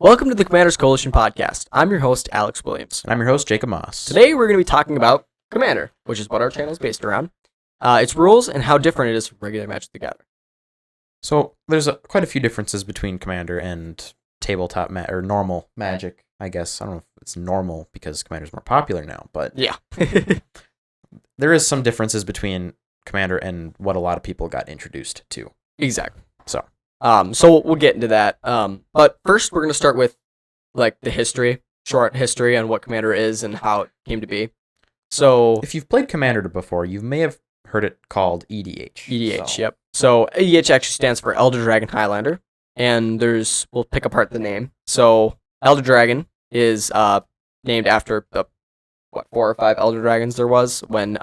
Welcome to the Commanders Coalition podcast. I'm your host, Alex Williams. And I'm your host, Jacob Moss. Today we're going to be talking about Commander, which is what our channel is based around, its rules, and how different it is from regular Magic the Gathering. So there's quite a few differences between Commander and tabletop or normal Magic, I guess. I don't know if it's normal because Commander's more popular now, but yeah, there is some differences between Commander and what a lot of people got introduced to. Exactly. So we'll get into that. But first we're going to start with like the short history on what Commander is and how it came to be. So if you've played Commander before, you may have heard it called EDH. EDH, yep. So EDH actually stands for Elder Dragon Highlander, and we'll pick apart the name. So Elder Dragon is named after the 4 or 5 Elder Dragons there was when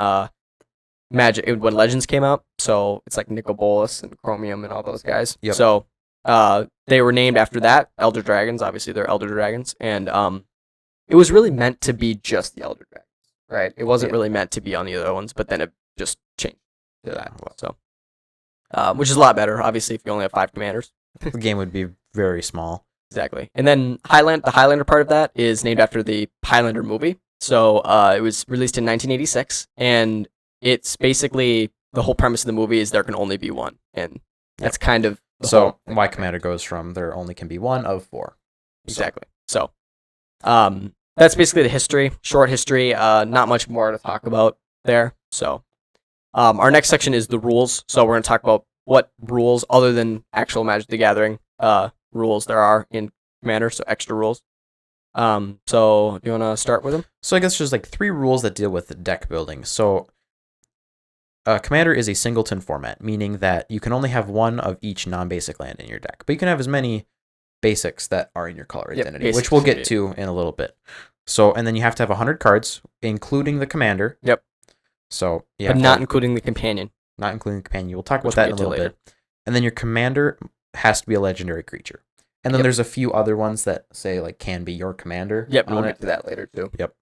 when Legends came out. So it's like Nicobolus and Chromium and all those guys. Yep. So they were named after that, Elder Dragons. Obviously, they're Elder Dragons, and it was really meant to be just the Elder Dragons, right? It wasn't really meant to be on the other ones, but then it just changed to that. So, which is a lot better, obviously, if you only have 5 commanders. The game would be very small. Exactly. And then the Highlander part of that is named after the Highlander movie. So it was released in 1986, and it's basically the whole premise of the movie is there can only be one, and that's kind of why Commander goes from there only can be one of 4. Exactly. So that's basically the history, short history. Not much more to talk about there. So our next section is the rules. So we're going to talk about what rules other than actual Magic the Gathering rules there are in Commander, so extra rules. So do you want to start with them? So I guess there's like 3 rules that deal with deck building. So Commander is a singleton format, meaning that you can only have one of each non-basic land in your deck, but you can have as many basics that are in your color identity, which we'll get to in a little bit. So, and then you have to have 100 cards, including the Commander. Yep. So, but not including the Companion. Not including the Companion. We'll talk about that in a little bit. And then your Commander has to be a legendary creature. And then there's a few other ones that say like can be your Commander. Yep, and we'll get to that later too. Yep.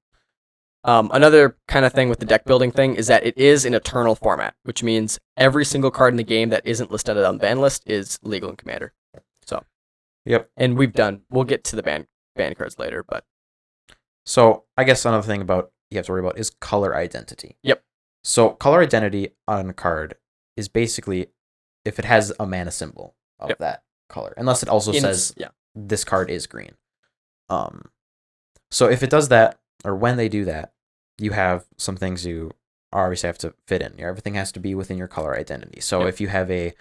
Another kind of thing with the deck building thing is that it is an eternal format, which means every single card in the game that isn't listed on the ban list is legal in Commander. So, yep. And we'll get to the ban cards later, but. So I guess another thing you have to worry about is color identity. Yep. So color identity on a card is basically if it has a mana symbol of that color, unless it also says this card is green. So if it does that, or when they do that, you have some things you obviously have to fit in. Everything has to be within your color identity. So if you have a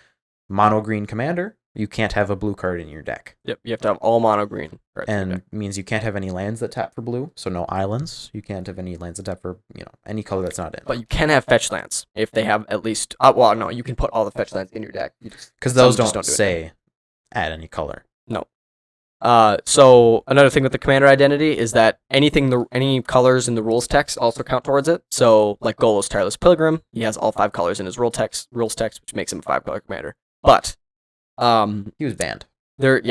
mono green Commander, you can't have a blue card in your deck. Yep, you have to have all mono green cards. And means you can't have any lands that tap for blue, so no islands. You can't have any lands that tap for any color that's not in. But you can have fetch lands if they have at least. No, you can put all the fetch lands in your deck. Because those don't say add any color. No. So another thing with the Commander identity is that any colors in the rules text also count towards it. So like Golos Tireless Pilgrim, he has all 5 colors in his rules text, which makes him a 5-color Commander. But he was banned. But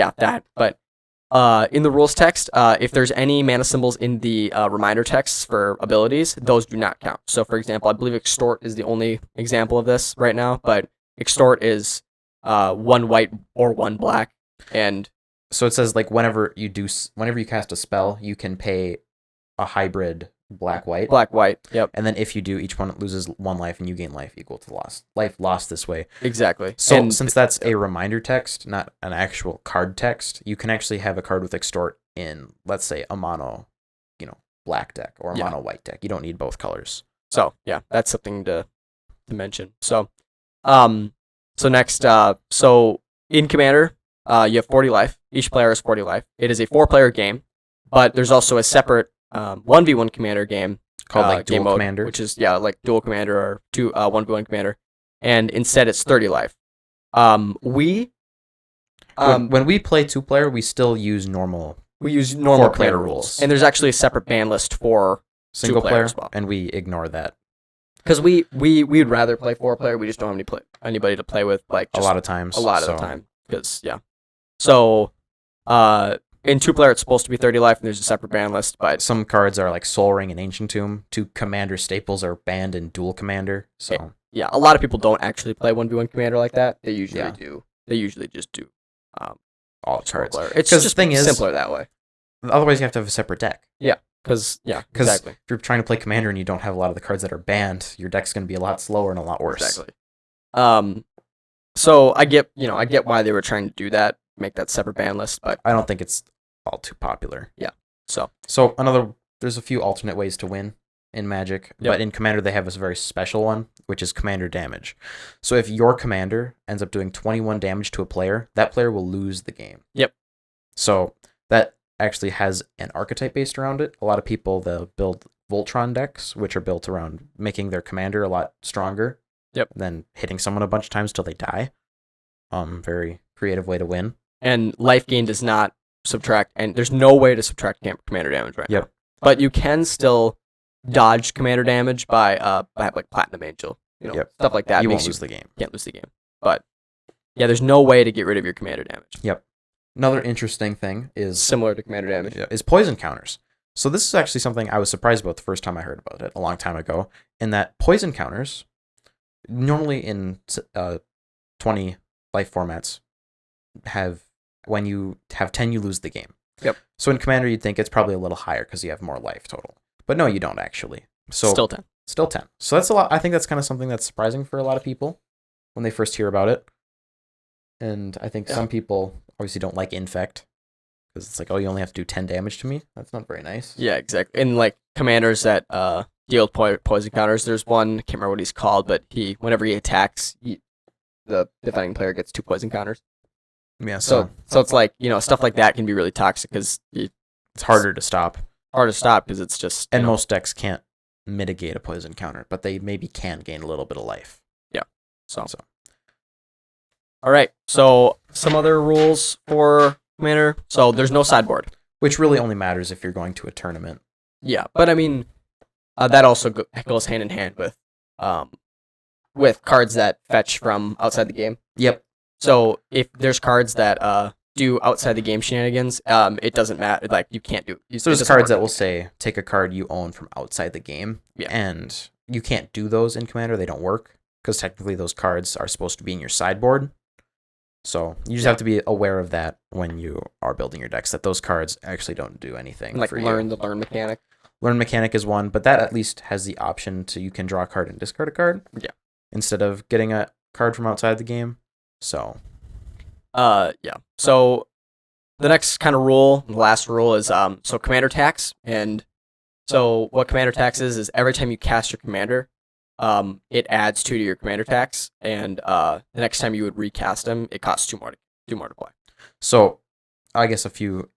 in the rules text, if there's any mana symbols in the reminder texts for abilities, those do not count. So for example, I believe Extort is the only example of this right now, but Extort is 1 white or 1 black, and so it says like whenever you cast a spell, you can pay a hybrid black-white. Black-white, yep. And then if you do, each opponent loses 1 life and you gain life equal to life lost this way. Exactly. So since that's a reminder text, not an actual card text, you can actually have a card with Extort in, let's say, a mono, black deck or a mono white deck. You don't need both colors. So yeah, that's something to mention. So next, so in Commander, you have 40 life. Each player has 40 life. It is a 4-player game, but there's also a separate 1v1 Commander game called Dual Mode, Commander, which is like Dual Commander or 1v1 Commander, and instead it's 30 life. When we play 2-player, we still use normal. We use normal 4-player rules, and there's actually a separate ban list for single player as well. And we ignore that because we'd rather play 4-player. We just don't have anybody to play with like a lot of times. Because So, in 2-player, it's supposed to be 30 life, and there's a separate ban list. But some cards are like Soul Ring and Ancient Tomb. 2 Commander staples are banned in Dual Commander. So yeah, a lot of people don't actually play 1v1 Commander like that. They usually do. They usually just do all the cards. It's 'Cause just the thing is- simpler that way. Otherwise, you have to have a separate deck. Because Because exactly. if you're trying to play Commander and you don't have a lot of the cards that are banned, your deck's going to be a lot slower and a lot worse. Exactly. So I get why they were trying to do that, make that separate ban list, but I don't think it's all too popular. so There's a few alternate ways to win in Magic, Yep. but in Commander they have this very special one, which is Commander damage. So if your Commander ends up doing 21 damage to a player, that player will lose the game. Yep. So that actually has an archetype based around it. A lot of people, they'll build Voltron decks, which are built around making their Commander a lot stronger. Yep. Than hitting someone a bunch of times till they die. Very creative way to win. and life gain does not subtract, and there's no way to subtract commander damage right Yep. now. But you can still dodge commander damage by like Platinum Angel, Yep. stuff like that. You makes won't lose the game. can't lose the game. But yeah, there's no way to get rid of your commander damage. Another interesting thing is Similar to commander damage. is poison counters. So this is actually something I was surprised about the first time I heard about it a long time ago, in that poison counters, normally in 20 life formats, when you have 10, you lose the game. Yep. So in Commander, you'd think it's probably a little higher because you have more life total. But no, you don't actually. So Still 10. Still 10. So that's a lot. I think that's kind of something that's surprising for a lot of people when they first hear about it. And I think some people obviously don't like Infect because it's like, oh, you only have to do 10 damage to me. That's not very nice. Yeah, exactly. And like commanders that deal poison counters, there's one, I can't remember what he's called, but whenever he attacks, the defending player gets 2 poison counters. Yeah. So it's like, stuff like that can be really toxic because it's harder to stop. Hard to stop because it's just. And most decks can't mitigate a poison counter, but they maybe can gain a little bit of life. Yeah. So. All right. So some other rules for Commander. So there's no sideboard. Which really only matters if you're going to a tournament. Yeah, but I mean, that also goes hand in hand with cards that fetch from outside the game. Yep. So if there's cards that do outside the game shenanigans, it doesn't matter. Like you can't do. So there's cards that will say take a card you own from outside the game, Yeah. and you can't do those in Commander. They don't work because technically those cards are supposed to be in your sideboard. So you just have to be aware of that when you are building your decks, that those cards actually don't do anything. like for learn you. the learn mechanic. Learn mechanic is one, but that at least has the option to you can draw a card and discard a card. Yeah. Instead of getting a card from outside the game. So. Yeah. So the next kind of rule, the last rule is so commander tax, and so what commander tax is every time you cast your commander, it adds 2 to your commander tax, and the next time you would recast him, it costs 2 more to play. So I guess a few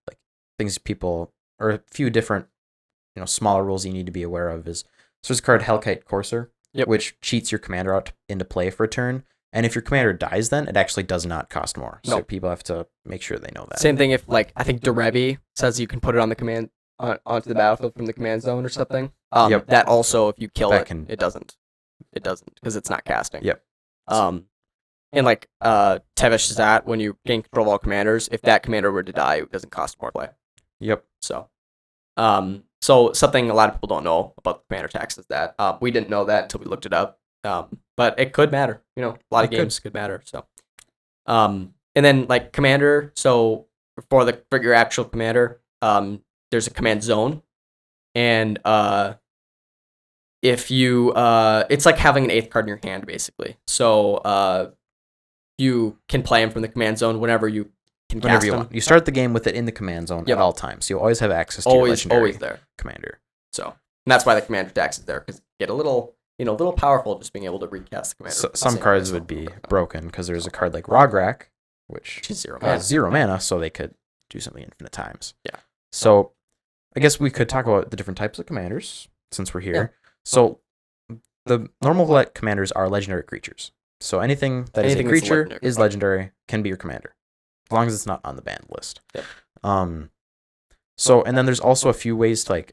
things people, or a few different smaller rules you need to be aware of is, so there's a card Hellkite Courser, Yep. which cheats your commander out into play for a turn. And if your commander dies, then it actually does not cost more. So No. people have to make sure they know that. Same thing if I think Derevi says you can put it on the command onto the battlefield from the command zone or something. Yep. That also, if you kill That it, can- it doesn't because it's not casting. Yep. And Tevish Zat, when you gain control of all commanders, if that commander were to die, it doesn't cost more to play. Yep. So something a lot of people don't know about the commander tax is that we didn't know that until we looked it up. But it could matter. A lot of games could matter. So, and then commander. So for your actual commander, there's a command zone, and if you it's like having an 8th card in your hand basically. So you can play him from the command zone whenever you can Whenever cast you him. want. You start the game with it in the command zone Yep. at all times. You always have access to your legendary Always there. commander. So and that's why the commander tax is there, because you get a little powerful just being able to recast the commander. So, some cards would be broken because there's a card like Rograk, which She's 0 has 0 mana, so they could do something infinite times. Yeah. So I guess we could talk about the different types of commanders since we're here. Yeah. So the normal commanders are legendary creatures. So anything that is a Anything that's creature legendary. is legendary, can be your commander, as long as it's not on the banned list. Yep. So and then there's also a few ways to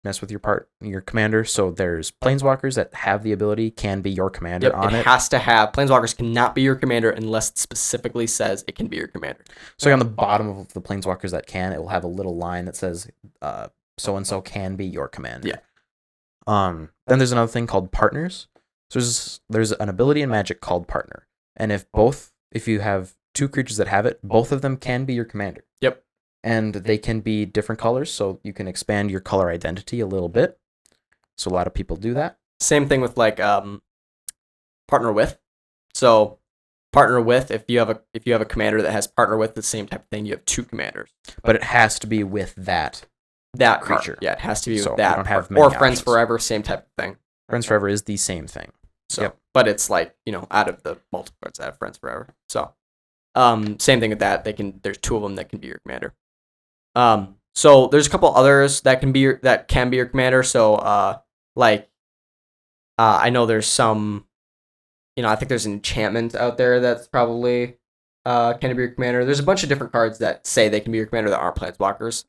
mess with your commander. So there's planeswalkers that have the ability, can be your commander Yep, on it it. has to have planeswalkers cannot be your commander unless it specifically says it can be your commander. So on the bottom of the planeswalkers that can, it will have a little line that says so and so can be your commander. Yeah. Then there's another thing called partners. So there's an ability in Magic called partner. And if you have two creatures that have it, both of them can be your commander. Yep. And they can be different colors, so you can expand your color identity a little bit. So a lot of people do that. Same thing with like partner with. So partner with, if you have a commander that has partner with the same type of thing, you have two commanders. But it has to be with that creature. card. Yeah, it has to be So with you that. don't have or many Friends options. Forever, same type of thing. Friends Forever is the same thing. So, Yep. but it's like, out of the multiple cards that have Friends Forever. So, same thing with that. There's two of them that can be your commander. So there's a couple others that can be your commander. So, I know there's some, I think there's an enchantment out there that's probably can be your commander. There's a bunch of different cards that say they can be your commander that aren't planeswalkers.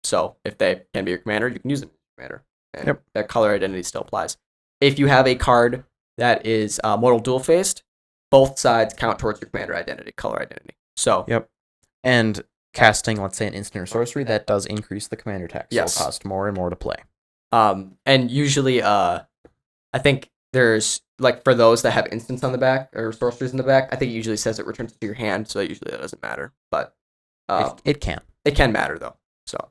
So if they can be your commander, you can use them as your commander. And Yep. that color identity still applies. If you have a card that is mortal dual faced, both sides count towards your commander identity, color identity. So Yep. And casting, let's say, an instant or sorcery, that does increase the commander tax. Yes. So it'll cost more and more to play. and usually I think there's like for those that have instants on the back or sorceries in the back, I think it usually says it returns to your hand, so usually that doesn't matter. But It can. it can matter though. So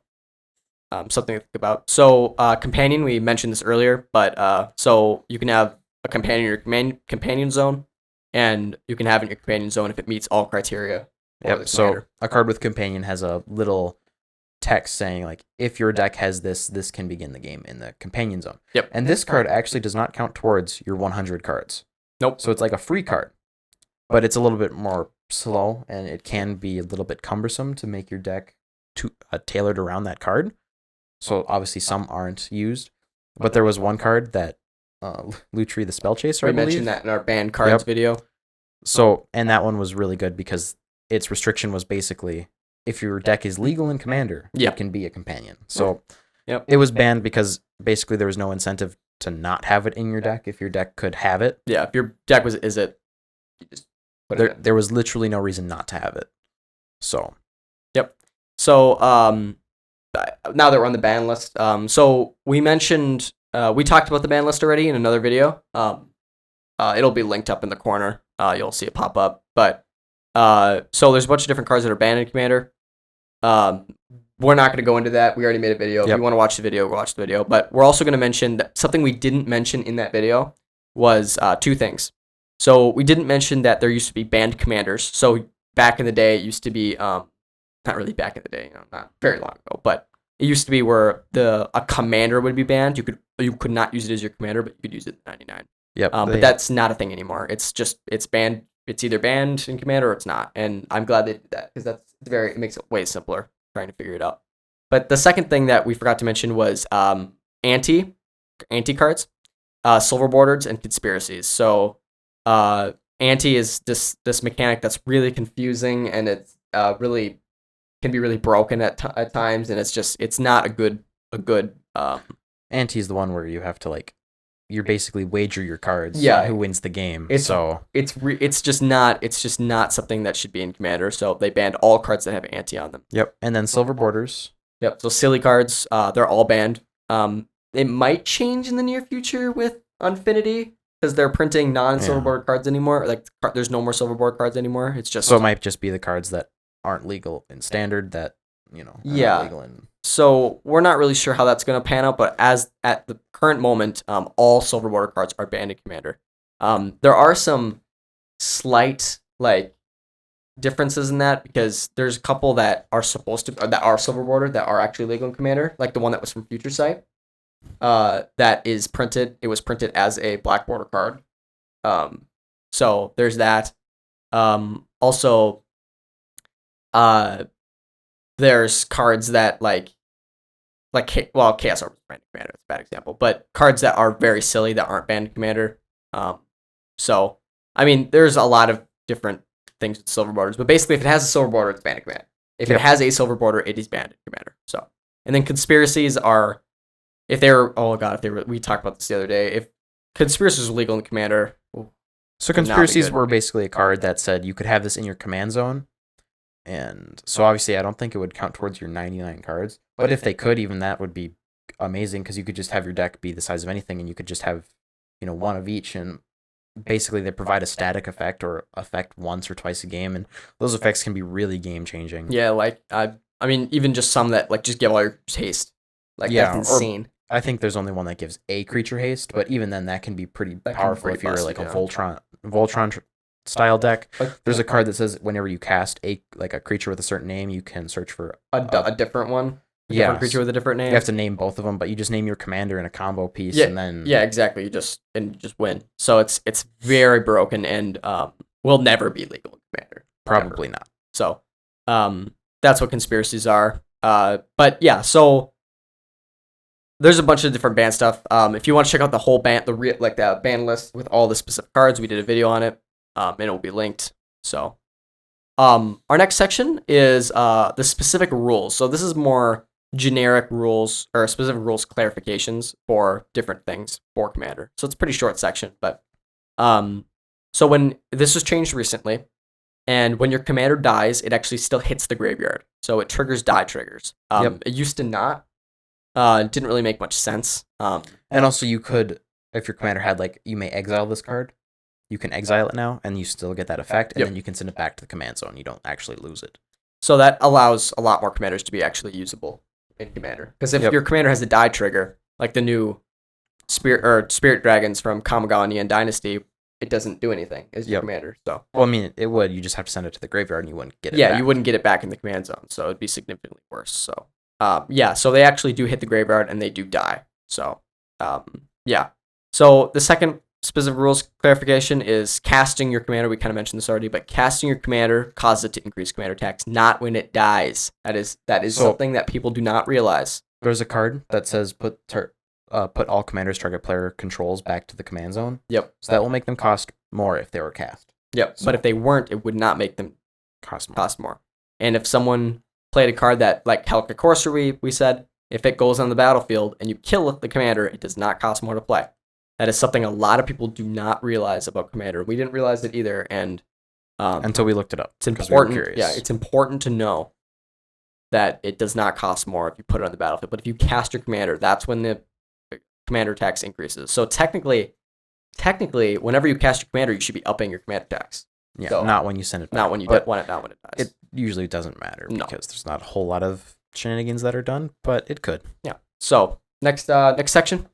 something to think about. So companion, we mentioned this earlier, but so you can have a companion in your companion zone, and you can have in your companion zone if it meets all criteria. for the Yep. So commander. a card with companion has a little text saying like, if your deck has this can begin the game in the companion zone. Yep. And this card actually does not count towards your 100 cards. Nope. So it's like a free card, but it's a little bit more slow, and it can be a little bit cumbersome to make your deck tailored around that card. So obviously some aren't used, but there was one card that Lutri the Spell Chaser, We I believe. mentioned that in our banned cards Yep. video. So, and that one was really good because its restriction was basically if your deck is legal in Commander, Yep. it can be a companion. So Yep. it was banned because basically there was no incentive to not have it in your deck if your deck could have it. Yeah, if your deck you just put it in. There was literally no reason not to have it. So, So now that we're on the ban list, so we mentioned we talked about the ban list already in another video. It'll be linked up in the corner. You'll see it pop up. But so there's a bunch of different cards that are banned in Commander. We're not going to go into that. We already made a video. If Yep. you want to watch the video, watch the video. But we're also going to mention that something we didn't mention in that video was two things. So we didn't mention that there used to be banned commanders. So back in the day, it used to be not really back in the day, not very long ago, but it used to be where a commander would be banned. You could not use it as your commander, but you could use it in 99. yep. But that's not a thing anymore. It's banned. It's either banned in Commander or it's not. And I'm glad they did that because it makes it way simpler trying to figure it out. But the second thing that we forgot to mention was anti cards, silver borders, and conspiracies. So anti is this mechanic that's really confusing, and it's really can be really broken at times, and it's not a good Ante is the one where you have to you're basically wager your cards. Yeah. on who wins the game. It's just not something that should be in Commander. So they banned all cards that have anti on them. Yep. And then silver borders. Yep. So silly cards, they're all banned. It might change in the near future with Unfinity because they're printing non-silver Yeah. bordered cards anymore. There's no more silver bordered cards anymore. It's just So it might just be the cards that aren't legal in Standard that are Yeah. not legal in. So we're not really sure how that's going to pan out, but as at the current moment, all silver border cards are banned in Commander. There are some slight differences in that because there's a couple that are that are silver border that are actually legal in Commander, like the one that was from Future Sight. That is printed. It was printed as a black border card. So there's that. Also, there's cards that Chaos Orb is banned in Commander. That's a bad example, but cards that are very silly that aren't banned in Commander. So I mean, there's a lot of different things with silver borders, but basically, if it has a silver border, it's banned in Commander. If it has a silver border, it is banned in Commander. So, and then conspiracies are, we talked about this the other day. If conspiracies are legal in Commander, So not be conspiracies good. were basically a card that said you could have this in your command zone. And so obviously I don't think it would count towards your 99 cards. But if they could, even that would be amazing because you could just have your deck be the size of anything and you could just have, one of each. And basically they provide a static effect or effect once or twice a game, and those effects can be really game changing. Yeah, like I mean, even just some that like just give all your haste. Like Yeah, that's or- insane. I think there's only one that gives a creature haste, but even then that can be pretty That can be powerful pretty if you're like a busted, Voltron style deck. Like There's a card that says whenever you cast a creature with a certain name, you can search for a different one. A yeah, different creature with a different name. you have to name both of them, but you just name your commander in a combo piece, Yeah, and then yeah, exactly. You just win. So it's very broken and will never be legal in Commander. probably not. So that's what conspiracies are. But yeah, so there's a bunch of different ban stuff. If you want to check out the whole ban, the ban list with all the specific cards, we did a video on it. And it will be linked. So our next section is the specific rules. So this is more generic rules or specific rules clarifications for different things for Commander. So it's a pretty short section, but so when this was changed recently, and when your commander dies, it actually still hits the graveyard. So it triggers die triggers. Yep. It used to not. It didn't really make much sense. And also you could, if your commander had you may exile this card, you can exile it now, and you still get that effect, and Yep. then you can send it back to the command zone. You don't actually lose it. So that allows a lot more commanders to be actually usable in Commander. Because if Yep. your commander has a die trigger, like the new Spirit Dragons from Kamigawa and Dynasty, it doesn't do anything as your Yep. commander. So Well, I mean, it would. You just have to send it to the graveyard, and you wouldn't get it yeah, back. you wouldn't get it back in the command zone, so it'd be significantly worse. So yeah, so they actually do hit the graveyard and they do die. So yeah. So the second specific rules clarification is casting your commander. We kind of mentioned this already, but casting your commander causes it to increase commander attacks, not when it dies. That is So- something that people do not realize. There's a card that says put all commanders target player controls back to the command zone. Yep. So that will make them cost more if they were cast. Yep. So- But if they weren't, it would not make them Cost more. cost more. And if someone played a card that, like Helka Courser, we said, if it goes on the battlefield and you kill the commander, it does not cost more to play. That is something a lot of people do not realize about Commander. We didn't realize it either, and Until we looked it up. it's 'cause we were important. curious. Yeah, it's important to know that it does not cost more if you put it on the battlefield. But if you cast your commander, that's when the commander tax increases. So technically, whenever you cast your commander, you should be upping your commander tax. Yeah, So- not when you send it back. Not when you But not when it dies. it usually doesn't matter No. because there's not a whole lot of shenanigans that are done, but it could. Yeah. So next section.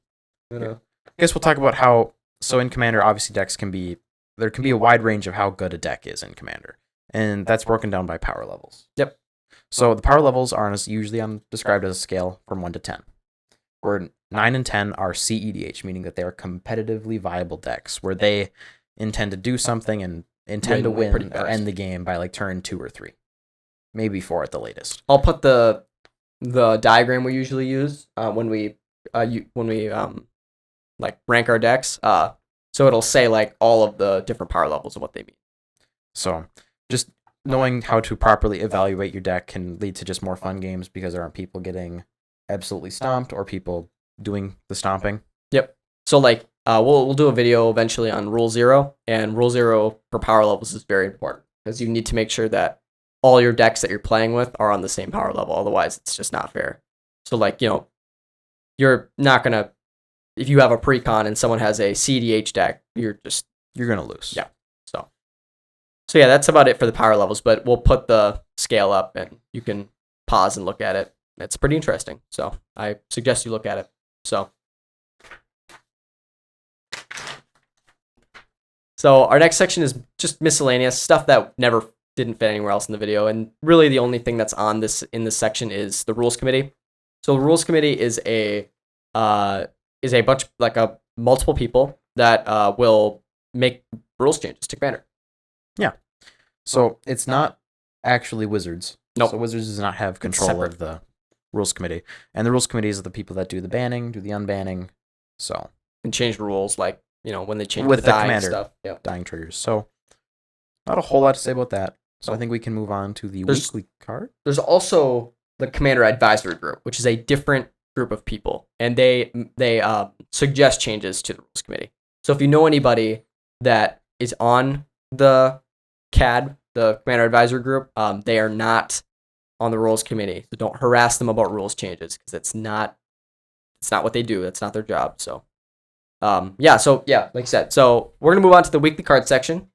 I guess we'll talk about how. So in Commander, obviously decks there can be a wide range of how good a deck is in Commander, and that's broken down by power levels. Yep. So the power levels are usually described as a scale from 1 to 10, where 9 and 10 are CEDH, meaning that they are competitively viable decks, where they intend to do something and intend to Win pretty win or fast. end the game by turn 2 or 3, maybe 4 at the latest. I'll put the diagram we usually use when we rank our decks. So it'll say all of the different power levels and what they mean. So just knowing how to properly evaluate your deck can lead to just more fun games because there aren't people getting absolutely stomped or people doing the stomping. So we'll do a video eventually on Rule 0, and Rule 0 for power levels is very important because you need to make sure that all your decks that you're playing with are on the same power level. Otherwise, it's just not fair. So you're not gonna, if you have a precon and someone has a CDH deck, you're You're going to lose. Yeah. So yeah, that's about it for the power levels, but we'll put the scale up and you can pause and look at it. It's pretty interesting. So I suggest you look at it. So our next section is just miscellaneous stuff that didn't fit anywhere else in the video. And really the only thing that's in this section is the rules committee. So the rules committee is a bunch, multiple people that will make rules changes to Commander. So it's not actually Wizards. Nope. So Wizards does not have control separate. of the rules committee. And the rules committees are the people that do the banning, do the unbanning. So And change the rules, when they change With the the dying commander. stuff. Yeah. dying triggers. So not a whole lot to say about that. So I think we can move on to the There's- weekly card. There's also the Commander Advisory Group, which is a different group of people, and they suggest changes to the rules committee. So if you know anybody that is on the CAD, the Commander Advisory Group, they are not on the rules committee, so don't harass them about rules changes because it's not what they do. That's not their job. So like I said, so we're gonna move on to the weekly card section,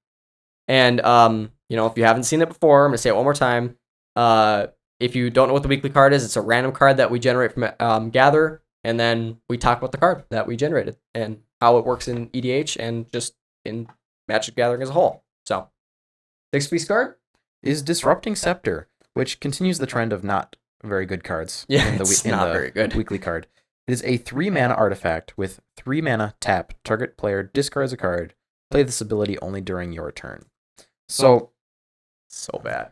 and if you haven't seen it before, I'm gonna say it one more time. If you don't know what the weekly card is, it's a random card that we generate from Gather, and then we talk about the card that we generated and how it works in EDH and just in Magic Gathering as a whole. So, next week's card is Disrupting Scepter, which continues the trend of not very good cards. Yeah, in the, it's in not the very good. weekly card. It is a 3-mana artifact with 3 mana tap. Target player discards a card. Play this ability only during your turn. So bad.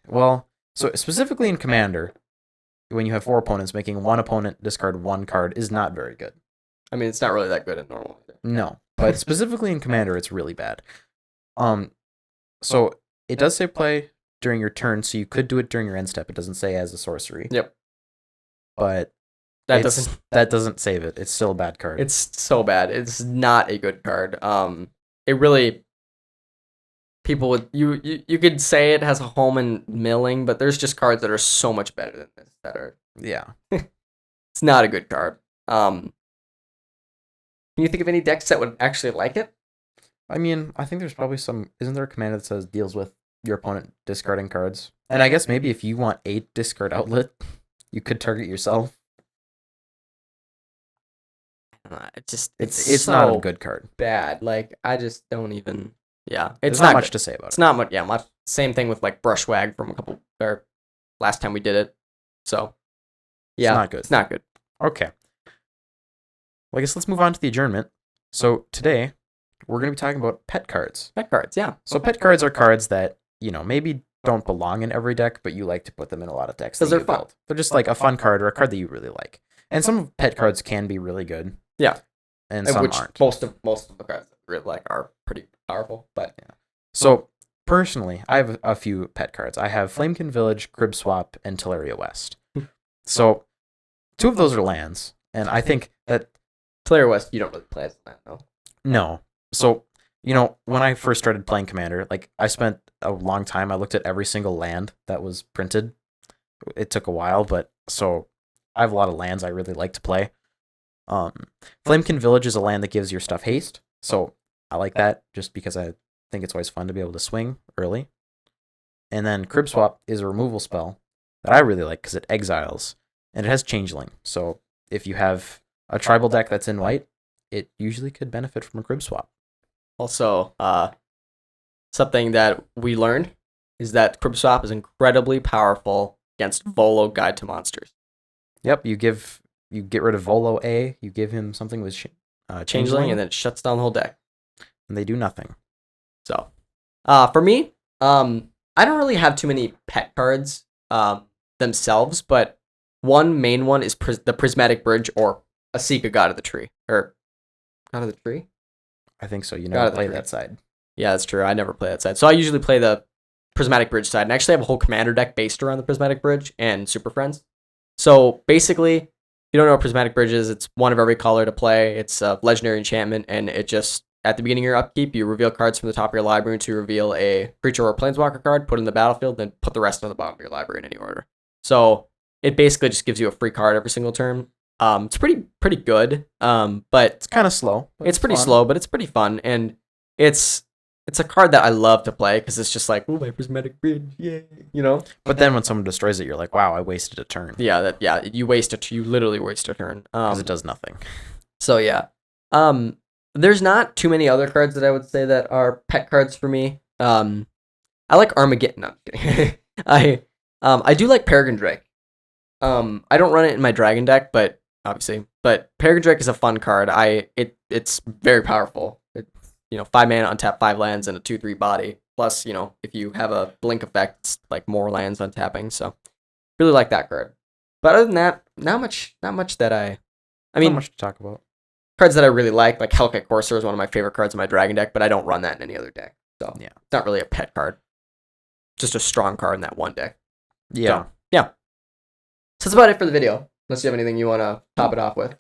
Well, so specifically in Commander, when you have 4 opponents, making one opponent discard 1 card is not very good. I mean, it's not really that good in normal. No, but specifically in Commander, it's really bad. So it does say play during your turn, so you could do it during your end step. It doesn't say as a sorcery. Yep. But that doesn't save it. It's still a bad card. It's so bad. It's not a good card. It really. People would you could say it has a home in milling, but there's just cards that are so much better than this that are. Yeah. It's not a good card. Can you think of any decks that would actually like it? I mean, I think there's probably some. Isn't there a commander that says deals with your opponent discarding cards? And I guess maybe if you want a discard outlet, you could target yourself. It's so not a good card. Bad. Like I just don't even. Yeah, it's not much to say about it. It's not much. Yeah, much. Same thing with like Brushwag from last time we did it. So yeah, it's not good. It's not good. Okay. Well, I guess let's move on to the adjournment. So today we're going to be talking about pet cards. Pet cards, yeah. So pet cards are cards that maybe don't belong in every deck, but you like to put them in a lot of decks. Because they're fun. Build. They're just like a fun card or a card that you really like. And some pet cards can be really good. Yeah. And some aren't. Most of the cards that we really like are pretty powerful, but yeah. So personally, I have a few pet cards. I have Flamekin Village, Crib Swap, and Teleria West. So 2 of those are lands, and I think that Teleria West you don't really play as a land, no. No. So when I first started playing Commander, like I spent a long time. I looked at every single land that was printed. It took a while, but so I have a lot of lands I really like to play. Flamekin Village is a land that gives your stuff haste, so I like that just because I think it's always fun to be able to swing early. And then Crib Swap is a removal spell that I really like because it exiles, and it has Changeling. So if you have a tribal deck that's in white, it usually could benefit from a Crib Swap. Also, something that we learned is that Crib Swap is incredibly powerful against Volo Guide to Monsters. Yep, you get rid of Volo A, you give him something with Changeling, and then it shuts down the whole deck. And they do nothing. So, for me, I don't really have too many pet cards themselves, but one main one is the Prismatic Bridge or Asika God of the Tree. Or God of the Tree? I think so. You never play that side. Yeah, that's true. I never play that side. So I usually play the Prismatic Bridge side. And actually have a whole Commander deck based around the Prismatic Bridge and Super Friends. So basically, if you don't know what Prismatic Bridge is, it's one of every color to play. It's a legendary enchantment, and it just, at the beginning of your upkeep, you reveal cards from the top of your library to reveal a creature or a planeswalker card, put it in the battlefield, then put the rest on the bottom of your library in any order. So it basically just gives you a free card every single turn. It's pretty good, but it's kind of slow. It's pretty slow, but it's pretty fun, and it's a card that I love to play because it's just like, oh, my Prismatic Bridge, yeah, But then when someone destroys it, you're like, wow, I wasted a turn. Yeah, you literally waste a turn because it does nothing. So yeah, there's not too many other cards that I would say that are pet cards for me. I like Armageddon. No, I'm kidding. I do like Peregrine Drake. I don't run it in my Dragon deck, but Peregrine Drake is a fun card. It's very powerful. It's 5 mana, untap 5 lands, and a 2/3 body. Plus, if you have a blink effect, it's like more lands untapping. So, really like that card. But other than that, not much that not much to talk about. Cards that I really like Hellkite Courser is one of my favorite cards in my Dragon deck, but I don't run that in any other deck. So, yeah, it's not really a pet card. Just a strong card in that one deck. Yeah. So, yeah. So that's about it for the video. Unless you have anything you want to top it off with.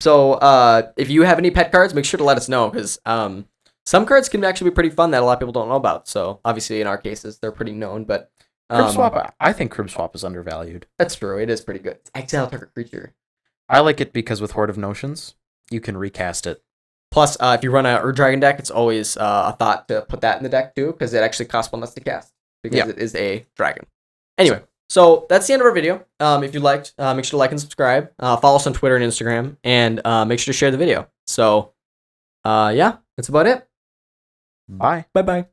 So if you have any pet cards, make sure to let us know because some cards can actually be pretty fun that a lot of people don't know about. So obviously in our cases they're pretty known, but Crib Swap, I think Crib Swap is undervalued. That's true. It is pretty good. It's exile target creature. I like it because with Horde of Notions, you can recast it. Plus, if you run a Dragon deck, it's always a thought to put that in the deck too, because it actually costs 1 less to cast because it is a dragon. Anyway, so that's the end of our video. If you liked, make sure to like and subscribe. Follow us on Twitter and Instagram, and make sure to share the video. So, yeah, that's about it. Bye. Bye bye.